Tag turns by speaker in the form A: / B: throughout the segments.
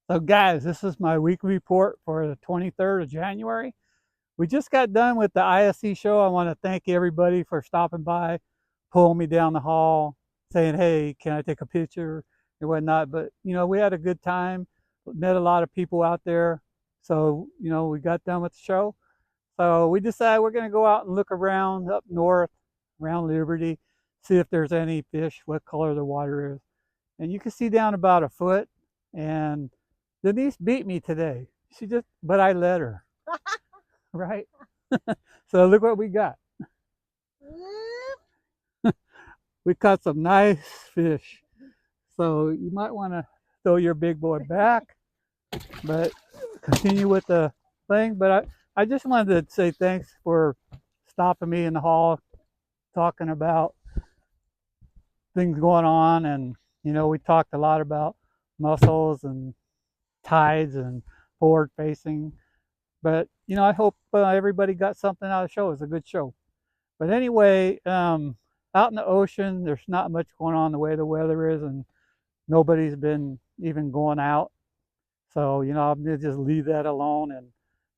A: So guys, this is my weekly report for the 23rd of January. We just got done with the ISC show. I want to thank everybody for stopping by, pulling me down the hall, saying, hey, can I take a picture and whatnot. But, we had a good time, met a lot of people out there. So, we got done with the show. So we decided we're going to go out and look around up north, around Liberty, see if there's any fish, what color the water is. And you can see down about a foot. And Denise beat me today. But I let her, right? So look what we got. We caught some nice fish. So you might want to throw your big boy back, but continue with the thing. But I just wanted to say thanks for stopping me in the hall, talking about things going on. And, we talked a lot about mussels and tides and forward facing. But I hope everybody got something out of the show. It was a good show. But anyway, out in the ocean, there's not much going on the way the weather is, and nobody's been even going out. So I'm gonna just leave that alone. And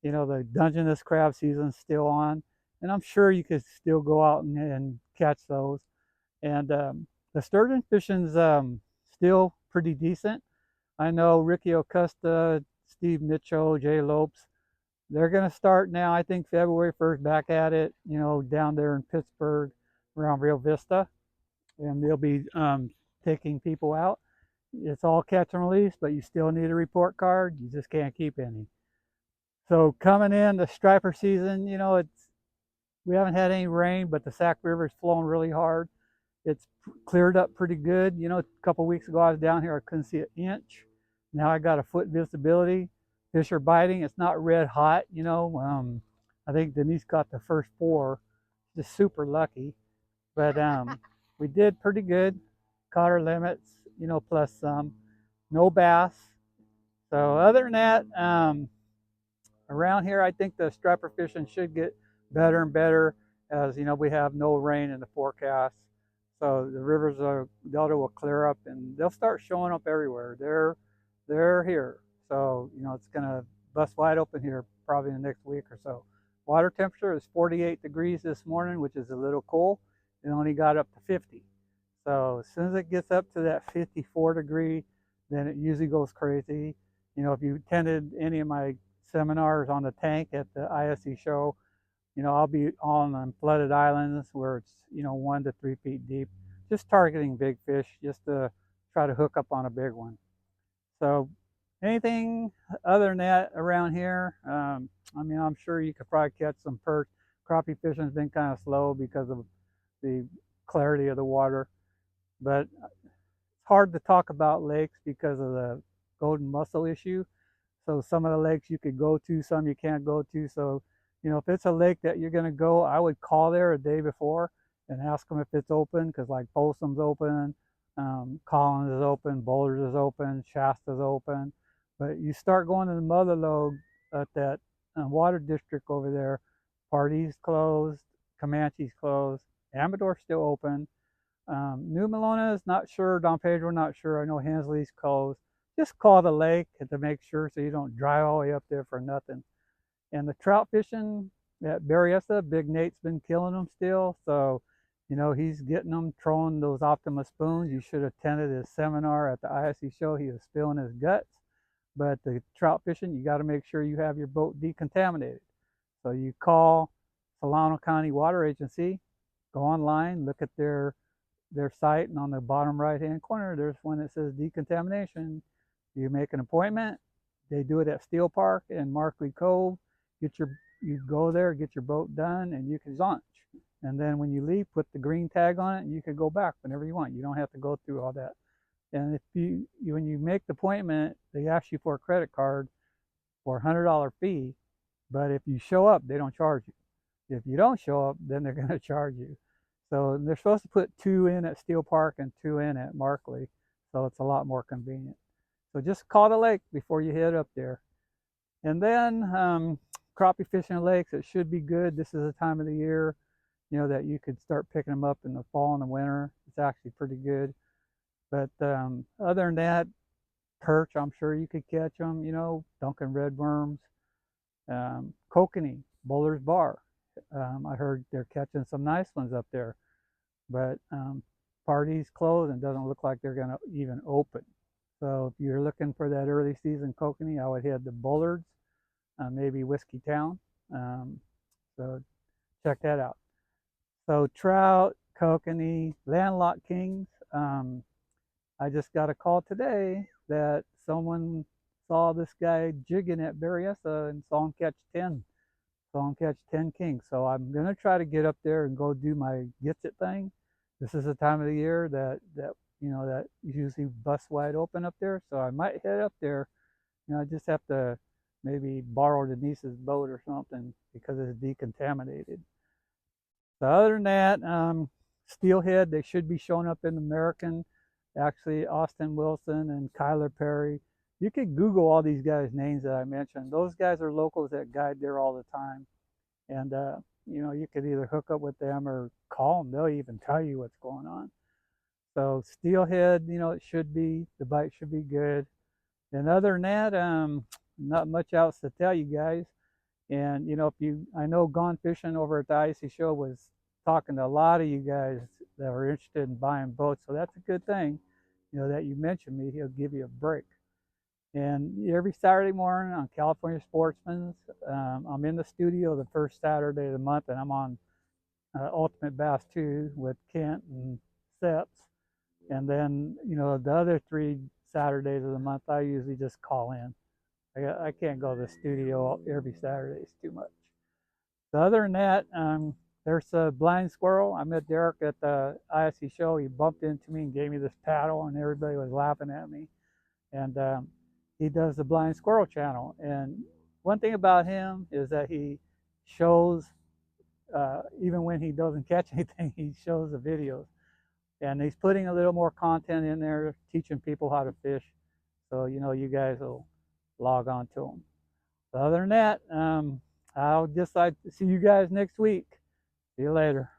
A: the Dungeness crab season's still on, and I'm sure you could still go out and catch those. And the sturgeon fishing's still pretty decent. I know Ricky Acosta, Steve Mitchell, Jay Lopes, they're going to start now, I think February 1st, back at it, down there in Pittsburgh around Rio Vista. And they'll be taking people out. It's all catch and release, but you still need a report card. You just can't keep any. So coming in the striper season, we haven't had any rain, but the Sac River's flowing really hard. It's cleared up pretty good. A couple weeks ago I was down here, I couldn't see an inch. Now I got a foot visibility. Fish are biting. It's not red hot, I think Denise caught the first four, just super lucky. But we did pretty good. Caught our limits, plus some. No bass. So other than that, around here, I think the striper fishing should get better and better as we have no rain in the forecast. So the rivers of Delta will clear up and they'll start showing up everywhere. They're here. So it's gonna bust wide open here probably in the next week or so. Water temperature is 48 degrees this morning, which is a little cool. It only got up to 50. So as soon as it gets up to that 54 degree, then it usually goes crazy. If you attended any of my seminars on the tank at the ISC show, I'll be on flooded islands where it's 1 to 3 feet deep, just targeting big fish, just to try to hook up on a big one. So anything other than that around here, I'm sure you could probably catch some perch. Crappie fishing has been kind of slow because of the clarity of the water, but it's hard to talk about lakes because of the golden mussel issue. So some of the lakes you could go to, some you can't go to. So, if it's a lake that you're going to go, I would call there a day before and ask them if it's open, because like Folsom's open, Collins is open, Boulders is open, Shasta's open. But you start going to the mother lode at that water district over there, Party's closed, Comanche's closed, Amador's still open. New Malona is not sure, Don Pedro not sure. I know Hensley's closed. Just call the lake to make sure so you don't drive all the way up there for nothing. And the trout fishing at Berryessa, Big Nate's been killing them still. So, he's getting them, throwing those Optima spoons. You should have attended his seminar at the ISC show. He was spilling his guts. But the trout fishing, you got to make sure you have your boat decontaminated. So you call Solano County Water Agency, go online, look at their site, and on the bottom right hand corner there's one that says decontamination. You make an appointment. They do it at Steel Park and Markley Cove. You go there, get your boat done, and you can launch. And then when you leave, put the green tag on it, and you can go back whenever you want. You don't have to go through all that. And if when you make the appointment, they ask you for a credit card for a $100 fee. But if you show up, they don't charge you. If you don't show up, then they're going to charge you. So they're supposed to put 2 in at Steel Park and 2 in at Markley. So it's a lot more convenient. So just call the lake before you head up there. And then crappie fishing lakes, it should be good. This is the time of the year, that you could start picking them up in the fall and the winter. It's actually pretty good. But other than that, Perch, I'm sure you could catch them, you know, Duncan redworms, kokanee, Bowler's Bar. I heard they're catching some nice ones up there, but party's closed and doesn't look like they're going to even open. So if you're looking for that early season kokanee, I would head to Bullards, maybe Whiskey Town. So check that out. So trout, kokanee, landlocked kings. I just got a call today that someone saw this guy jigging at Berryessa and saw him catch 10. Saw him catch 10 kings. So I'm gonna try to get up there and go do my gets it thing. This is the time of the year that you know that usually busts wide open up there. So I might head up there. You know, I just have to maybe borrow Denise's boat or something because it's decontaminated. So other than that, steelhead, they should be showing up in American. Actually, Austin Wilson and Kyler Perry. You could Google all these guys' names that I mentioned. Those guys are locals that guide there all the time. And, you know, you could either hook up with them or call them. They'll even tell you what's going on. So steelhead, you know, it should be, the bite should be good. And other than that, not much else to tell you guys. And you know, if you, I know Gone Fishing over at the Icy Show was talking to a lot of you guys that are interested in buying boats, so that's a good thing. You know that you mentioned me, he'll give you a break. And every Saturday morning on California Sportsman's, I'm in the studio the first Saturday of the month, and I'm on Ultimate Bass 2 with Kent and Seps. And then you know the other 3 Saturdays of the month, I usually just call in. I can't go to the studio every Saturday. It's too much. So other than that, there's a blind squirrel. I met Derek at the ISC show. He bumped into me and gave me this paddle, and everybody was laughing at me. And he does the blind squirrel channel. And one thing about him is that he shows, even when he doesn't catch anything, he shows the videos. And he's putting a little more content in there, teaching people how to fish. So, you know, you guys will log on to them. So other than that, I'll just like to see you guys next week. See you later.